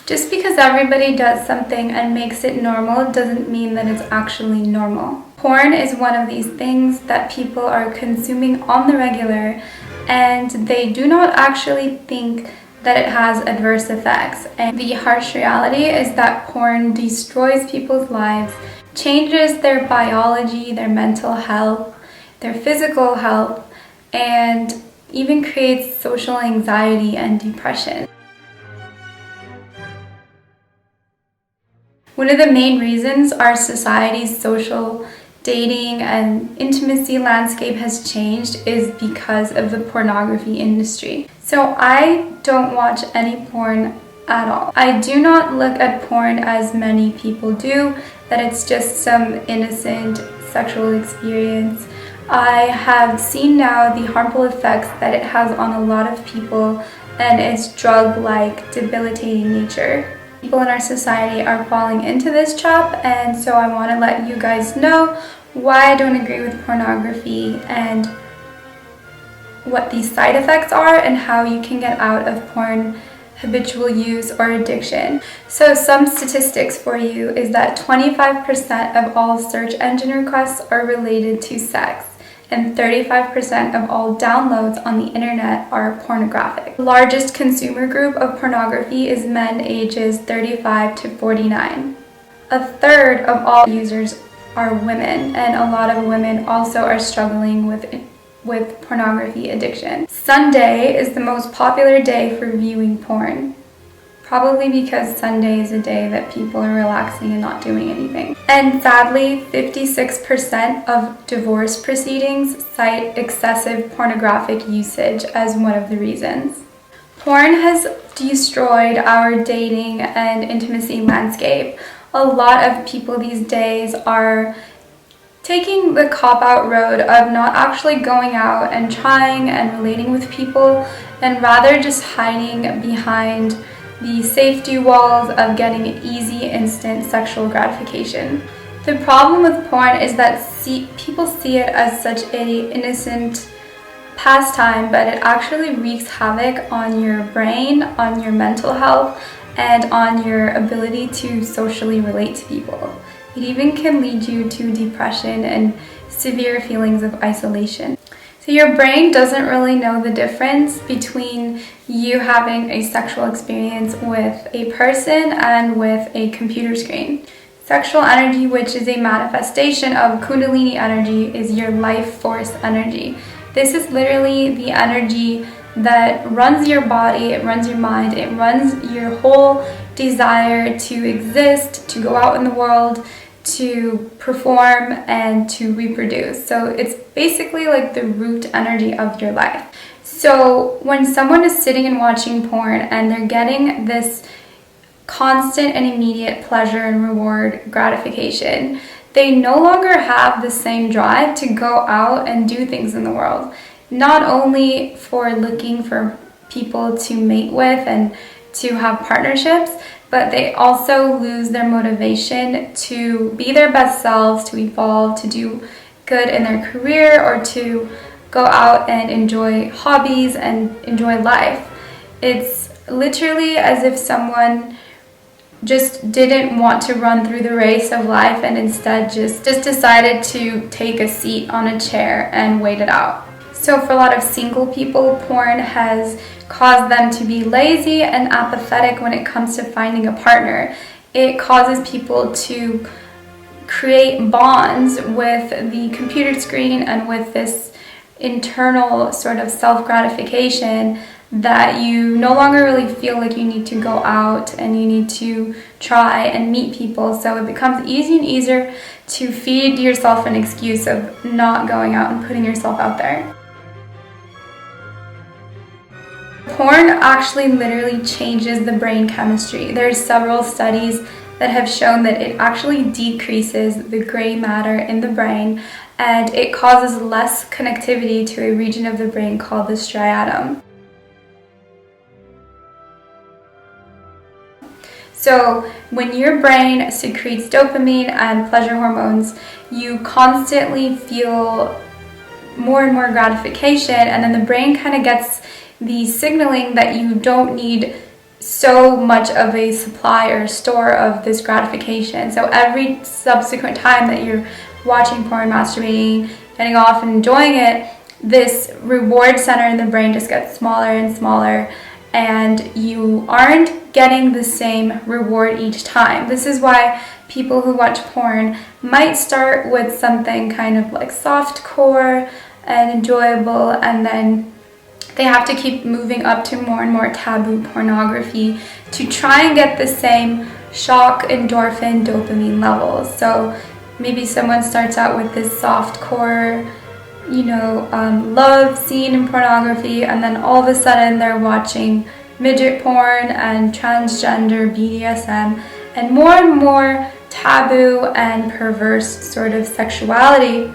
Just because everybody does something and makes it normal doesn't mean that it's actually normal. Porn is one of these things that people are consuming on the regular, and they do not actually think that it has adverse effects. And the harsh reality is that porn destroys people's lives, changes their biology, their mental health, their physical health, and even creates social anxiety and depression. One of the main reasons our society's social, dating, and intimacy landscape has changed is because of the pornography industry. So I don't watch any porn at all. I do not look at porn as many people do, that it's just some innocent sexual experience. I have seen now the harmful effects that it has on a lot of people and its drug-like, debilitating nature. People in our society are falling into this trap, and so I want to let you guys know why I don't agree with pornography and what the side effects are and how you can get out of porn habitual use or addiction. So some statistics for you is that 25% of all search engine requests are related to sex, and 35% of all downloads on the internet are pornographic. The largest consumer group of pornography is men ages 35 to 49. A third of all users are women, and a lot of women also are struggling with pornography addiction. Sunday is the most popular day for viewing porn, probably because Sunday is a day that people are relaxing and not doing anything. And sadly, 56% of divorce proceedings cite excessive pornographic usage as one of the reasons. Porn has destroyed our dating and intimacy landscape. A lot of people these days are taking the cop-out road of not actually going out and trying and relating with people, and rather just hiding behind the safety walls of getting easy, instant sexual gratification. The problem with porn is that people see it as such an innocent pastime, but it actually wreaks havoc on your brain, on your mental health, and on your ability to socially relate to people. It even can lead you to depression and severe feelings of isolation. So your brain doesn't really know the difference between you having a sexual experience with a person and with a computer screen. Sexual energy, which is a manifestation of Kundalini energy, is your life force energy. This is literally the energy that runs your body, it runs your mind, it runs your whole desire to exist, to go out in the world, to perform, and to reproduce. So it's basically like the root energy of your life. So when someone is sitting and watching porn and they're getting this constant and immediate pleasure and reward gratification, they no longer have the same drive to go out and do things in the world. Not only for looking for people to mate with and to have partnerships, but they also lose their motivation to be their best selves, to evolve, to do good in their career, or to go out and enjoy hobbies and enjoy life. It's literally as if someone just didn't want to run through the race of life and instead just decided to take a seat on a chair and wait it out. So for a lot of single people, porn has caused them to be lazy and apathetic when it comes to finding a partner. It causes people to create bonds with the computer screen and with this internal sort of self-gratification that you no longer really feel like you need to go out and you need to try and meet people. So it becomes easier and easier to feed yourself an excuse of not going out and putting yourself out there. Porn actually literally changes the brain chemistry. There's several studies that have shown that it actually decreases the gray matter in the brain, and it causes less connectivity to a region of the brain called the striatum. So when your brain secretes dopamine and pleasure hormones, you constantly feel more and more gratification, and then the brain kind of gets the signaling that you don't need so much of a supply or store of this gratification. So every subsequent time that you're watching porn, masturbating, getting off and enjoying it, this reward center in the brain just gets smaller and smaller, and you aren't getting the same reward each time. This is why people who watch porn might start with something kind of like softcore and enjoyable, and then they have to keep moving up to more and more taboo pornography to try and get the same shock, endorphin, dopamine levels. So maybe someone starts out with this softcore, love scene in pornography, and then all of a sudden they're watching midget porn and transgender BDSM and more taboo and perverse sort of sexuality.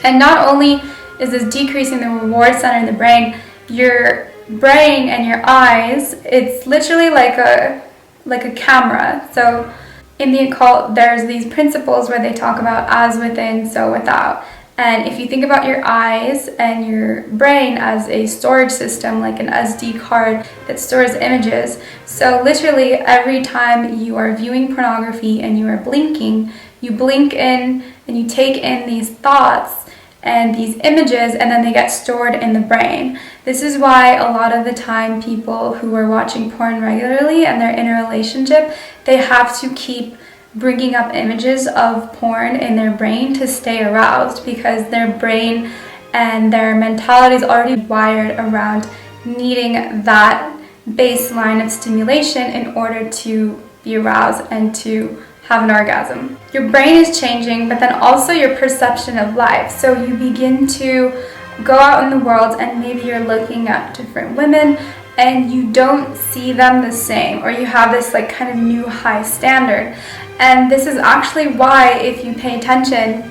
And not only is this decreasing the reward center in the brain, your brain and your eyes, it's literally like a camera. So in the occult, there's these principles where they talk about as within, so without. And if you think about your eyes and your brain as a storage system, like an SD card that stores images, so literally every time you are viewing pornography and you are blinking, you blink in and you take in these thoughts and these images, and then they get stored in the brain. This is why a lot of the time people who are watching porn regularly and they're in a relationship, they have to keep bringing up images of porn in their brain to stay aroused, because their brain and their mentality is already wired around needing that baseline of stimulation in order to be aroused and to have an orgasm. Your brain is changing, but then also your perception of life. So you begin to go out in the world and maybe you're looking at different women and you don't see them the same, or you have this like kind of new high standard. And this is actually why, if you pay attention,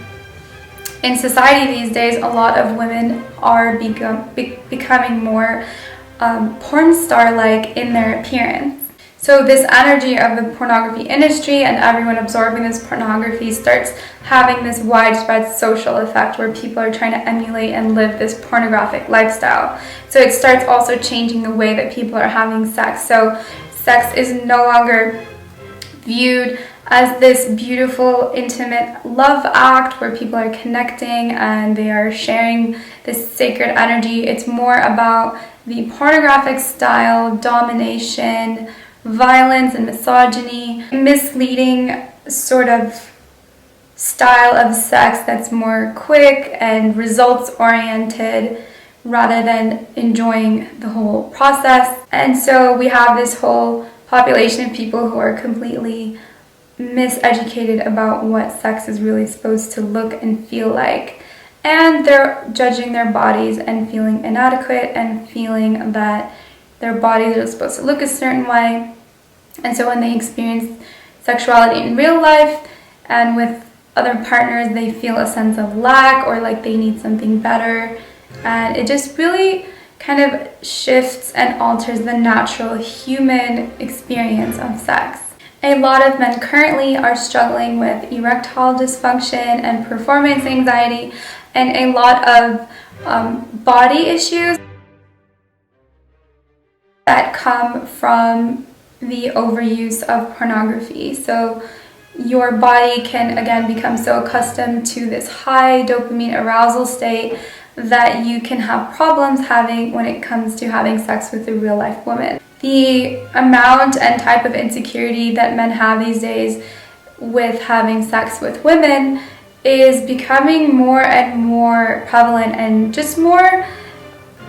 in society these days, a lot of women are becoming more porn star-like in their appearance. So this energy of the pornography industry and everyone absorbing this pornography starts having this widespread social effect where people are trying to emulate and live this pornographic lifestyle. So it starts also changing the way that people are having sex. So sex is no longer viewed as this beautiful, intimate love act where people are connecting and they are sharing this sacred energy. It's more about the pornographic style, domination, violence and misogyny, misleading sort of style of sex that's more quick and results oriented rather than enjoying the whole process. And so we have this whole population of people who are completely miseducated about what sex is really supposed to look and feel like, and they're judging their bodies and feeling inadequate and feeling that their bodies are supposed to look a certain way. And so when they experience sexuality in real life and with other partners, they feel a sense of lack or like they need something better, and it just really kind of shifts and alters the natural human experience of sex. A lot of men currently are struggling with erectile dysfunction and performance anxiety and a lot of body issues that come from the overuse of pornography. So your body can again become so accustomed to this high dopamine arousal state that you can have problems having when it comes to having sex with a real life woman. The amount and type of insecurity that men have these days with having sex with women is becoming more and more prevalent, and just more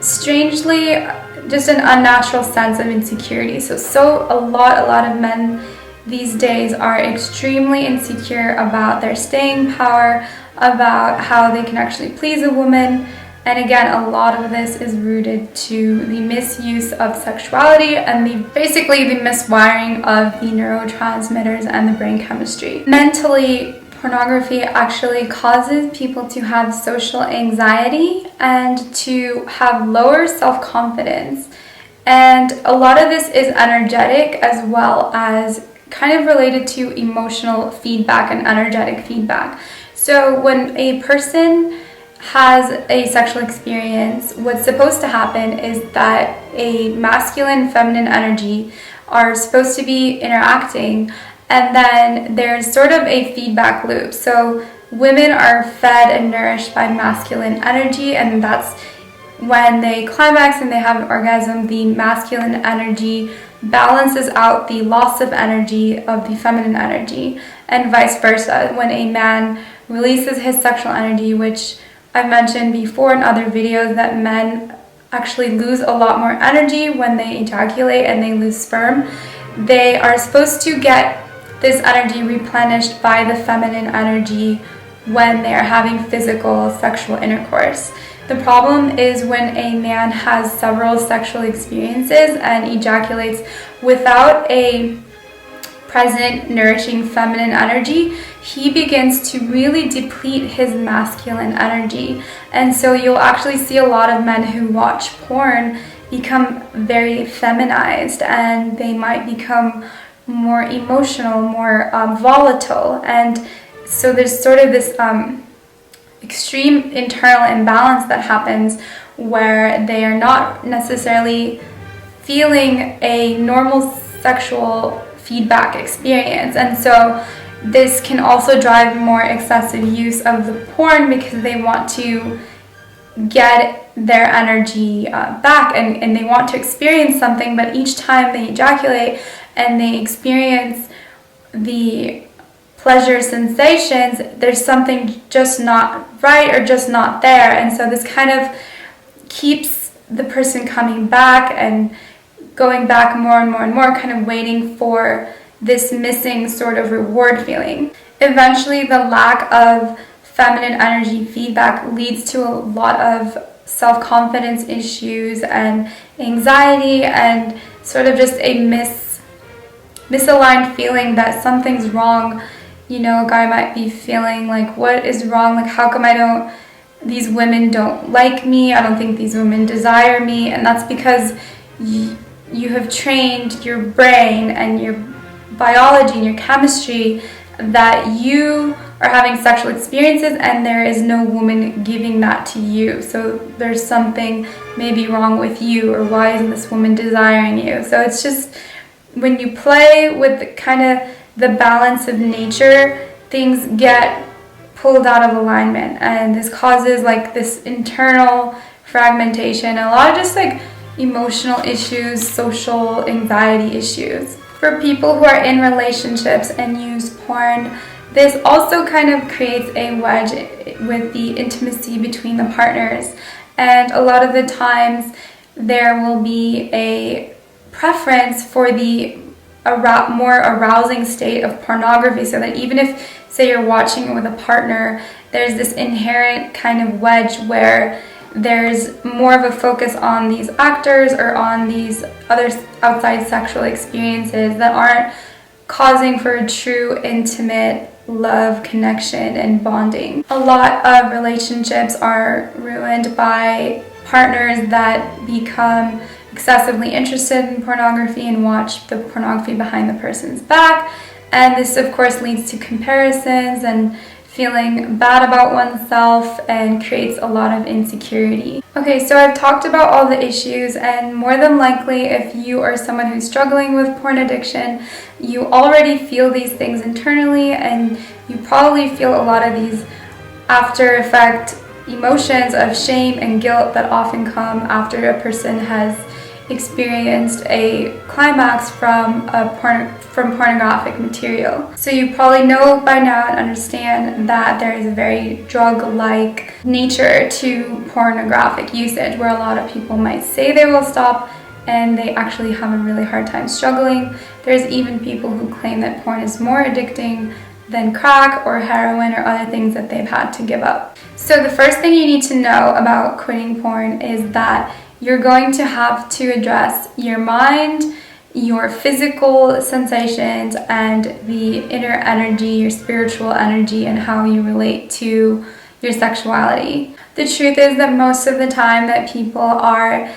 strangely just an unnatural sense of insecurity. So a lot of men these days are extremely insecure about their staying power, about how they can actually please a woman. And again, a lot of this is rooted to the misuse of sexuality and basically the miswiring of the neurotransmitters and the brain chemistry. Mentally, pornography actually causes people to have social anxiety and to have lower self-confidence. And a lot of this is energetic as well as kind of related to emotional feedback and energetic feedback. So when a person has a sexual experience, what's supposed to happen is that a masculine, feminine energy are supposed to be interacting, and then there's sort of a feedback loop. So women are fed and nourished by masculine energy, and that's when they climax and they have an orgasm, the masculine energy balances out the loss of energy of the feminine energy, and vice versa. When a man releases his sexual energy, which I've mentioned before in other videos, that men actually lose a lot more energy when they ejaculate and they lose sperm. They are supposed to get this energy replenished by the feminine energy when they're having physical sexual intercourse. The problem is when a man has several sexual experiences and ejaculates without a present, nourishing feminine energy, he begins to really deplete his masculine energy. And so you'll actually see a lot of men who watch porn become very feminized, and they might become more emotional, more volatile. And so there's sort of this extreme internal imbalance that happens where they are not necessarily feeling a normal sexual feedback experience. And so this can also drive more excessive use of the porn because they want to get their energy back, and they want to experience something, but each time they ejaculate and they experience the pleasure sensations, there's something just not right or just not there. And so this kind of keeps the person coming back and going back more and more and more, kind of waiting for this missing sort of reward feeling. Eventually, the lack of feminine energy feedback leads to a lot of self-confidence issues and anxiety, and sort of just a misaligned feeling that something's wrong. You know, a guy might be feeling like, what is wrong? Like, how come these women don't like me? I don't think these women desire me. And that's because you have trained your brain and your biology and your chemistry that you are having sexual experiences and there is no woman giving that to you. So there's something maybe wrong with you, or why isn't this woman desiring you? So it's just, when you play with kind of the balance of nature, things get pulled out of alignment, and this causes like this internal fragmentation, a lot of just like emotional issues, social anxiety issues. For people who are in relationships and use porn, this also kind of creates a wedge with the intimacy between the partners, and a lot of the times there will be a preference for the more arousing state of pornography, so that even if, say, you're watching it with a partner, there's this inherent kind of wedge where there's more of a focus on these actors or on these other outside sexual experiences that aren't causing for a true intimate love, connection, and bonding. A lot of relationships are ruined by partners that become excessively interested in pornography and watch the pornography behind the person's back, and this of course leads to comparisons and feeling bad about oneself and creates a lot of insecurity. Okay, so I've talked about all the issues, and more than likely if you are someone who's struggling with porn addiction, you already feel these things internally, and you probably feel a lot of these after effect emotions of shame and guilt that often come after a person has experienced a climax from pornographic material. So you probably know by now and understand that there is a very drug-like nature to pornographic usage, where a lot of people might say they will stop and they actually have a really hard time struggling. There's even people who claim that porn is more addicting than crack or heroin or other things that they've had to give up. So the first thing you need to know about quitting porn is that you're going to have to address your mind, your physical sensations, and the inner energy, your spiritual energy, and how you relate to your sexuality. The truth is that most of the time that people are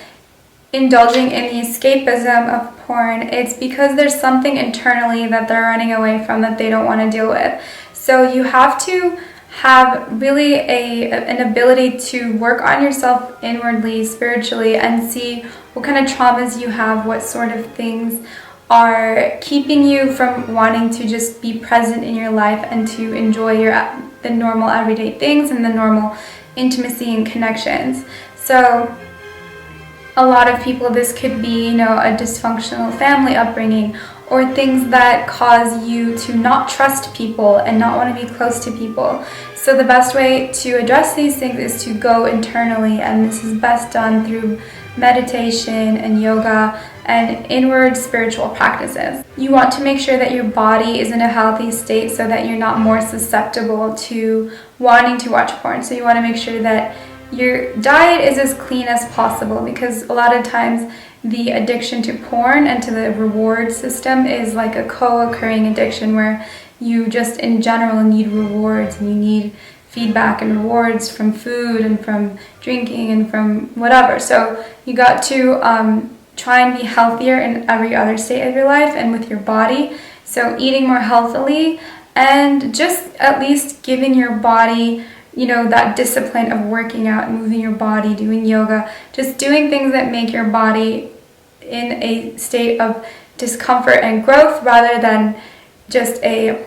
indulging in the escapism of porn, it's because there's something internally that they're running away from that they don't want to deal with. So you have to have really an ability to work on yourself inwardly, spiritually, and see what kind of traumas you have, what sort of things are keeping you from wanting to just be present in your life and to enjoy the normal everyday things and the normal intimacy and connections. So a lot of people, this could be, a dysfunctional family upbringing, or things that cause you to not trust people and not want to be close to people. So the best way to address these things is to go internally, and this is best done through meditation and yoga and inward spiritual practices. You want to make sure that your body is in a healthy state so that you're not more susceptible to wanting to watch porn. So you want to make sure that your diet is as clean as possible, because a lot of times the addiction to porn and to the reward system is like a co-occurring addiction where you just in general need rewards, and you need feedback and rewards from food and from drinking and from whatever. So you got to try and be healthier in every other state of your life and with your body. So eating more healthily and just at least giving your body that discipline of working out, moving your body, doing yoga, just doing things that make your body in a state of discomfort and growth rather than just a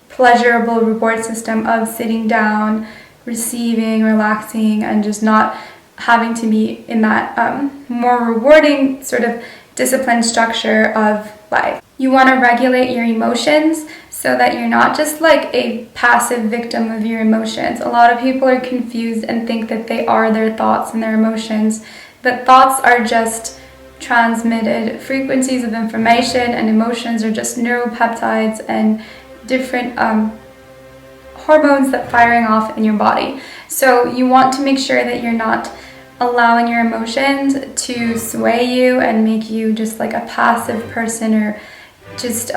pleasurable reward system of sitting down, receiving, relaxing, and just not having to be in that more rewarding sort of disciplined structure of life. You want to regulate your emotions so that you're not just like a passive victim of your emotions. A lot of people are confused and think that they are their thoughts and their emotions, but thoughts are just transmitted frequencies of information, and emotions are just neuropeptides and different hormones that firing off in your body. So you want to make sure that you're not allowing your emotions to sway you and make you just like a passive person, or just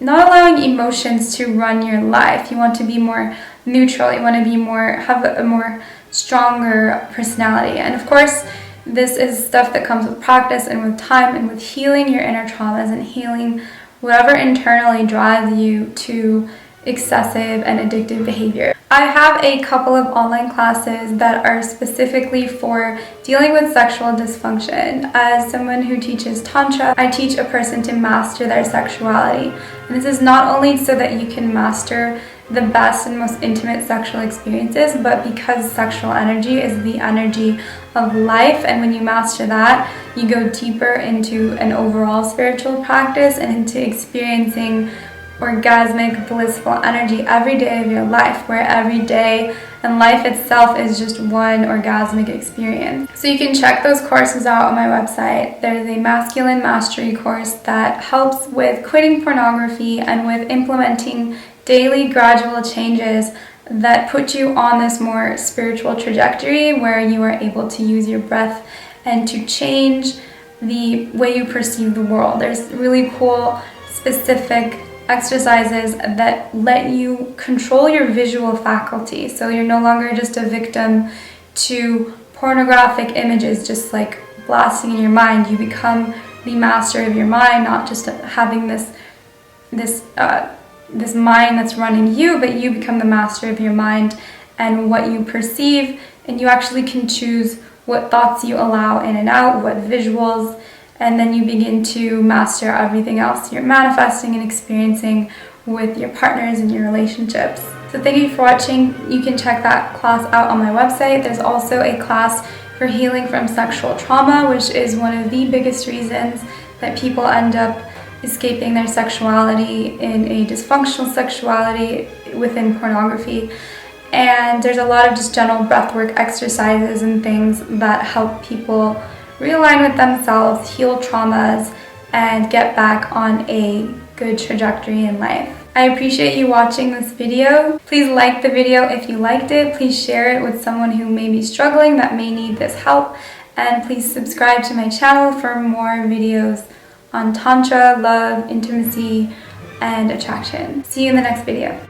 not allowing emotions to run your life. You want to be more neutral. You want to be have a more stronger personality. And of course, this is stuff that comes with practice and with time and with healing your inner traumas and healing whatever internally drives you to excessive and addictive behavior. I have a couple of online classes that are specifically for dealing with sexual dysfunction. As someone who teaches Tantra, I teach a person to master their sexuality. And this is not only so that you can master the best and most intimate sexual experiences, but because sexual energy is the energy of life, and when you master that, you go deeper into an overall spiritual practice and into experiencing orgasmic, blissful energy every day of your life, where every day and life itself is just one orgasmic experience. So you can check those courses out on my website. There's a masculine mastery course that helps with quitting pornography and with implementing daily gradual changes that put you on this more spiritual trajectory where you are able to use your breath and to change the way you perceive the world. There's really cool, specific exercises that let you control your visual faculty. So you're no longer just a victim to pornographic images just like blasting in your mind. You become the master of your mind, not just having this mind that's running you, but you become the master of your mind and what you perceive, and you actually can choose what thoughts you allow in and out, what visuals, and then you begin to master everything else you're manifesting and experiencing with your partners and your relationships. So thank you for watching. You can check that class out on my website. There's also a class for healing from sexual trauma, which is one of the biggest reasons that people end up escaping their sexuality in a dysfunctional sexuality within pornography. And there's a lot of just general breathwork exercises and things that help people realign with themselves, heal traumas, and get back on a good trajectory in life. I appreciate you watching this video. Please like the video if you liked it. Please share it with someone who may be struggling that may need this help. And please subscribe to my channel for more videos on Tantra, love, intimacy, and attraction. See you in the next video.